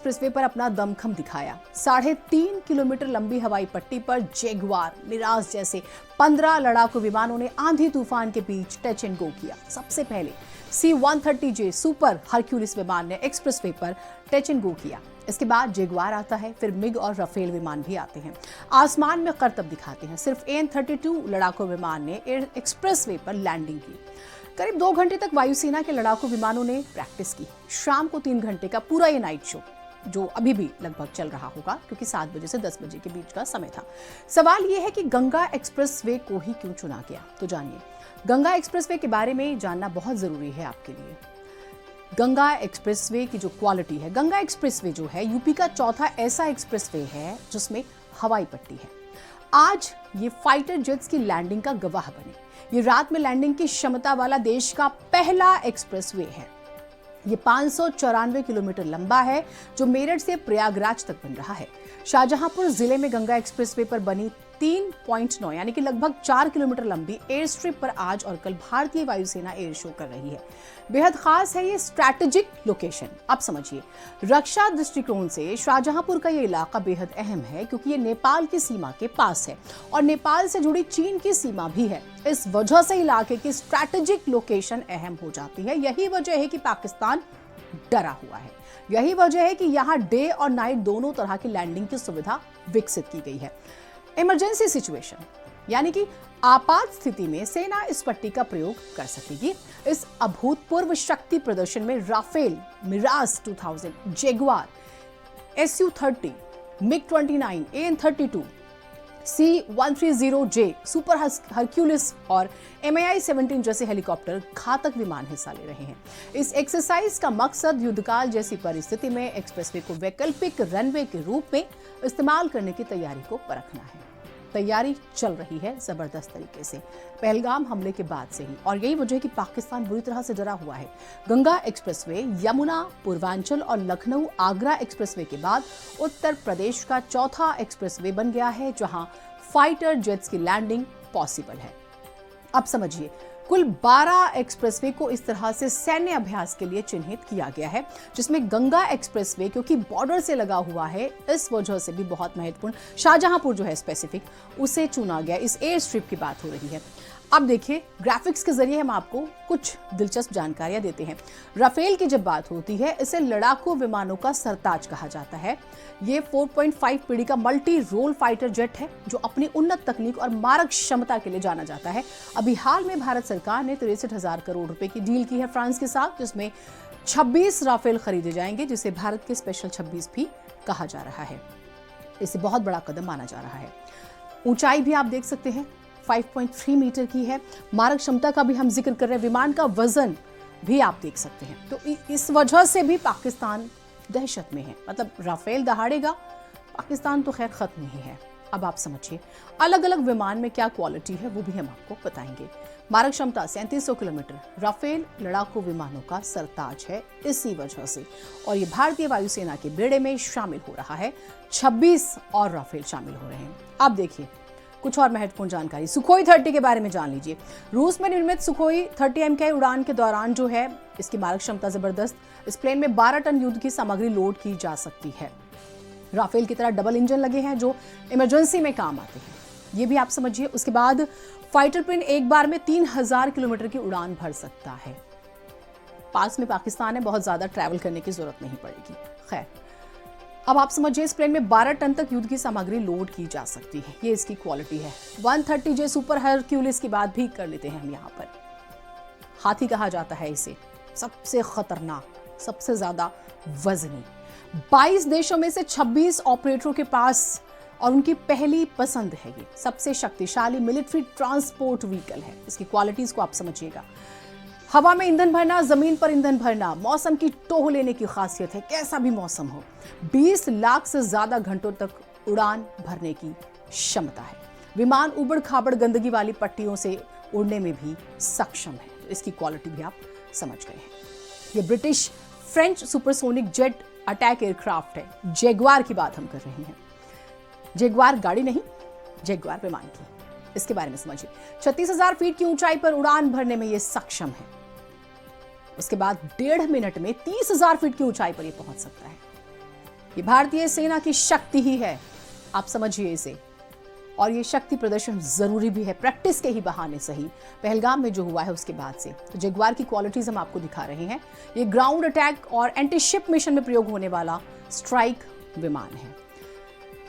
Expressway पर अपना दमखम दिखाया। 3.5 किलोमीटर लंबी हवाई पट्टी पर जैगुआर, मिराज जैसे 15 लड़ाकू विमानों ने आंधी तूफान के बीच टच एंड गो किया। सबसे पहले C-130J सुपर हरक्यूलिस विमान ने एक्सप्रेसवे पर टच एंड गो किया। इसके बाद जैगुआर आता है, फिर मिग और राफेल विमान भी आते हैं, आसमान में करतब दिखाते हैं। सिर्फ AN-32 लड़ाकू विमान ने एक्सप्रेसवे पर लैंडिंग की। करीब 2 घंटे तक वायुसेना के लड़ाकू विमानों ने प्रैक्टिस की। शाम को 3 घंटे का पूरा ये नाइट शो, जो अभी भी लगभग चल रहा होगा क्योंकि 7 बजे से 10 बजे के बीच का समय था। सवाल यह है कि गंगा एक्सप्रेसवे को ही क्यों चुना गया? तो जानिए, गंगा एक्सप्रेसवे के बारे में जानना बहुत जरूरी है आपके लिए। गंगा एक्सप्रेसवे की जो क्वालिटी है, गंगा एक्सप्रेसवे जो है यूपी का चौथा ऐसा एक्सप्रेसवे है जिसमें हवाई पट्टी है। आज ये फाइटर जेट्स की लैंडिंग का गवाह बने। ये रात में लैंडिंग की क्षमता वाला देश का पहला एक्सप्रेसवे है। ये 594 किलोमीटर लंबा है, जो मेरठ से प्रयागराज तक बन रहा है। शाहजहांपुर जिले में गंगा एक्सप्रेसवे पर बनी 3.9 यानी कि लगभग 4 किलोमीटर लंबी एयर स्ट्रिप पर आज और कल भारतीय वायुसेना एयर शो कर रही है। बेहद खास है ये स्ट्रैटेजिक लोकेशन। अब समझिए, रक्षा दृष्टिकोण से शाहजहांपुर का ये इलाका बेहद अहम है क्योंकि ये नेपाल की सीमा के पास है और नेपाल से जुड़ी चीन की सीमा भी है। इस वजह से इलाके की स्ट्रैटेजिक लोकेशन अहम हो जाती है। यही वजह है कि पाकिस्तान डरा हुआ है। यही वजह है कि यहाँ डे और नाइट दोनों तरह की लैंडिंग की सुविधा विकसित की गई है। इमरजेंसी सिचुएशन यानी कि आपात स्थिति में सेना इस पट्टी का प्रयोग कर सकेगी। इस अभूतपूर्व शक्ति प्रदर्शन में Rafale, Mirage 2000, Jaguar, Su-30, MiG-29, AN-32, C-130J Super Hercules और MiI-17 जैसे हेलीकॉप्टर घातक विमान हिस्सा ले रहे हैं। इस एक्सरसाइज का मकसद युद्धकाल जैसी परिस्थिति में एक्सप्रेसवे को वैकल्पिक रनवे के रूप में इस्तेमाल करने की तैयारी को परखना है। तैयारी चल रही है जबरदस्त तरीके से, पहलगाम हमले के बाद से ही, और यही वजह है कि पाकिस्तान बुरी तरह से डरा हुआ है। गंगा एक्सप्रेसवे यमुना, पूर्वांचल और लखनऊ आगरा एक्सप्रेसवे के बाद उत्तर प्रदेश का चौथा एक्सप्रेसवे बन गया है जहां फाइटर जेट्स की लैंडिंग पॉसिबल है। अब समझिए, कुल 12 एक्सप्रेसवे को इस तरह से सैन्य अभ्यास के लिए चिन्हित किया गया है, जिसमें गंगा एक्सप्रेसवे क्योंकि बॉर्डर से लगा हुआ है, इस वजह से भी बहुत महत्वपूर्ण, शाहजहांपुर जो है स्पेसिफिक, उसे चुना गया। इस एयर स्ट्रिप की बात हो रही है। अब देखिए, ग्राफिक्स के जरिए हम आपको कुछ दिलचस्प जानकारियां देते हैं। राफेल की जब बात होती है, इसे लड़ाकू विमानों का सरताज कहा जाता है। ये 4.5 पीढ़ी का मल्टी रोल फाइटर जेट है जो अपनी उन्नत तकनीक और मारक क्षमता के लिए जाना जाता है। अभी हाल में भारत सरकार ने 63,000 करोड़ रुपए की डील की है फ्रांस के साथ, जिसमें 26 राफेल खरीदे जाएंगे, जिसे भारत के स्पेशल 26 भी कहा जा रहा है। इसे बहुत बड़ा कदम माना जा रहा है। ऊंचाई भी आप देख सकते हैं 5.3 मीटर की है। मारक क्षमता का भी हम जिक्र कर रहे हैं, विमान का वजन भी आप देख सकते हैं। तो इस वजह से भी पाकिस्तान दहशत में है। मतलब राफेल दहाड़ेगा, पाकिस्तान तो खैर खत्म ही है। अब आप समझिए, अलग अलग विमान में क्या क्वालिटी है वो भी हम आपको बताएंगे। मारक क्षमता 3700 किलोमीटर, राफेल लड़ाकू विमानों का सरताज है इसी वजह से, और ये भारतीय वायुसेना के बेड़े में शामिल हो रहा है। 26 और राफेल शामिल हो रहे हैं। अब देखिए कुछ और महत्वपूर्ण जानकारी सुखोई 30 के बारे में जान लीजिए। रूस में निर्मित सुखोई 30 MKI उड़ान के दौरान जो है, इसकी मारक क्षमता जबरदस्त। इस प्लेन में 12 टन युद्ध की सामग्री लोड की जा सकती है। राफेल की तरह डबल इंजन लगे हैं जो इमरजेंसी में काम आते हैं, ये भी आप समझिए। उसके बाद फाइटर प्लेन एक बार में 3000 किलोमीटर की उड़ान भर सकता है। पास में पाकिस्तान है, बहुत ज्यादा ट्रैवल करने की जरूरत नहीं पड़ेगी। खैर, अब आप समझिए, इस प्लेन में 12 टन तक युद्ध की सामग्री लोड की जा सकती है। ये इसकी क्वालिटी है। 130J सुपर हरक्यूलिस की बात भी कर लेते हैं हम यहाँ पर। हाथी कहा जाता है इसे, सबसे खतरनाक, सबसे ज्यादा वजनी। 22 देशों में से 26 ऑपरेटरों के पास, और उनकी पहली पसंद है। ये सबसे शक्तिशाली मिलिट्री ट्रांसपोर्ट व्हीकल है। इसकी क्वालिटीज को आप समझिएगा। हवा में ईंधन भरना, जमीन पर ईंधन भरना, मौसम की टोह लेने की खासियत है, कैसा भी मौसम हो। 20 लाख से ज्यादा घंटों तक उड़ान भरने की क्षमता है। विमान उबड़ खाबड़ गंदगी वाली पट्टियों से उड़ने में भी सक्षम है। इसकी क्वालिटी भी आप समझ गए हैं। ये British French supersonic jet attack aircraft है। जैगुआर की बात हम कर रहे हैं। जैगुआर गाड़ी नहीं, जैगुआर विमान की, इसके बारे में समझिए। 36,000 फीट की ऊंचाई पर उड़ान भरने में यह सक्षम है। उसके बाद 1.5 मिनट में 30,000 फीट की ऊंचाई पर यह पहुंच सकता है। ये भारतीय सेना की शक्ति ही है, आप समझिए इसे। और ये शक्ति प्रदर्शन जरूरी भी है, प्रैक्टिस के ही बहाने सही। पहलगाम में जो हुआ है उसके बाद से तो जगुआर की क्वालिटीज हम आपको दिखा रहे हैं। ये ग्राउंड अटैक और एंटी शिप मिशन में प्रयोग होने वाला स्ट्राइक विमान है।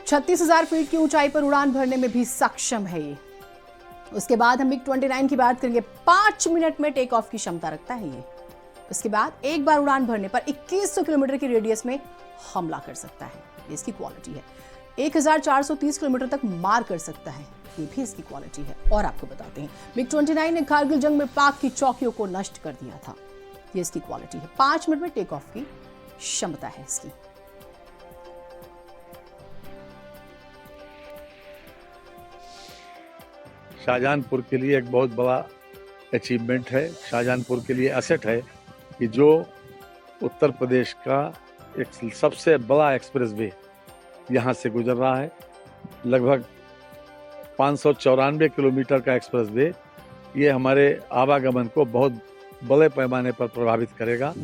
36,000 फीट की ऊंचाई पर उड़ान भरने में भी सक्षम है ये। उसके बाद हम MiG-29 की बात करेंगे। 5 मिनट में टेक ऑफ की क्षमता रखता है ये। उसके बाद एक बार उड़ान भरने पर 2100 किलोमीटर की रेडियस में हमला कर सकता है, ये इसकी क्वालिटी है। 1430 किलोमीटर तक मार कर सकता है, ये भी इसकी क्वालिटी है। और आपको बताते हैं MiG-29 ने कारगिल जंग में पाक की चौकियों को नष्ट कर दिया था, ये इसकी क्वालिटी है। 5 मिनट में टेक ऑफ की क्षमता है इसकी। शाहजहांपुर के लिए एक बहुत बड़ा अचीवमेंट है। शाहजहांपुर के लिए एसेट है कि जो उत्तर प्रदेश का एक सबसे बड़ा एक्सप्रेसवे यहाँ से गुजर रहा है। लगभग 594 किलोमीटर का एक्सप्रेसवे, ये हमारे आवागमन को बहुत बड़े पैमाने पर प्रभावित करेगा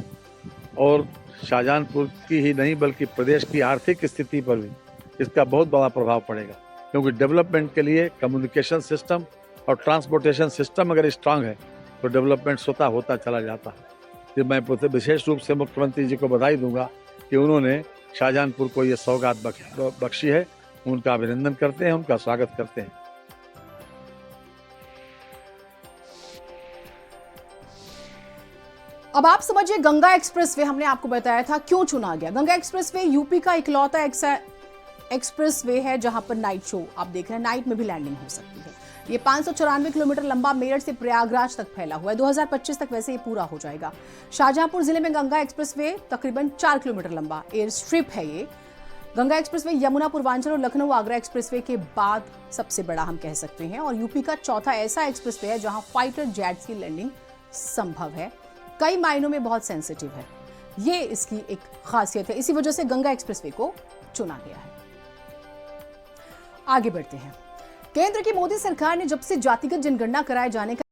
और शाहजहांपुर की ही नहीं बल्कि प्रदेश की आर्थिक स्थिति पर भी इसका बहुत बड़ा प्रभाव पड़ेगा, क्योंकि डेवलपमेंट के लिए कम्युनिकेशन सिस्टम और ट्रांसपोर्टेशन सिस्टम अगर स्ट्रांग है तो डेवलपमेंट स्वतः होता चला जाता है। फिर मैं विशेष रूप से मुख्यमंत्री जी को बधाई दूंगा कि उन्होंने शाहजहांपुर को ये सौगात बख्शी है। उनका अभिनंदन करते हैं, उनका स्वागत करते हैं। अब आप समझिए गंगा एक्सप्रेसवे हमने आपको बताया था क्यों चुना गया। गंगा एक्सप्रेसवे यूपी का इकलौता एक्सप्रेसवे है जहां पर नाइट शो आप देख रहे हैं, नाइट में भी लैंडिंग हो सकती है। ये 594 किलोमीटर लंबा मेरठ से प्रयागराज तक फैला हुआ है। 2025 तक वैसे ये पूरा हो जाएगा। शाहजहांपुर जिले में गंगा एक्सप्रेसवे तकरीबन 4 किलोमीटर लंबा एयर स्ट्रिप है ये। गंगा एक्सप्रेसवे यमुना पूर्वांचल और लखनऊ आगरा एक्सप्रेसवे के बाद सबसे बड़ा हम कह सकते हैं और यूपी का चौथा ऐसा एक्सप्रेसवे है जहां फाइटर जेट्स की लैंडिंग संभव है। कई मायनों में बहुत सेंसिटिव है, ये इसकी एक खासियत है। इसी वजह से गंगा एक्सप्रेसवे को चुना गया है। आगे बढ़ते हैं। केंद्र की मोदी सरकार ने जब से जातिगत जनगणना कराए जाने का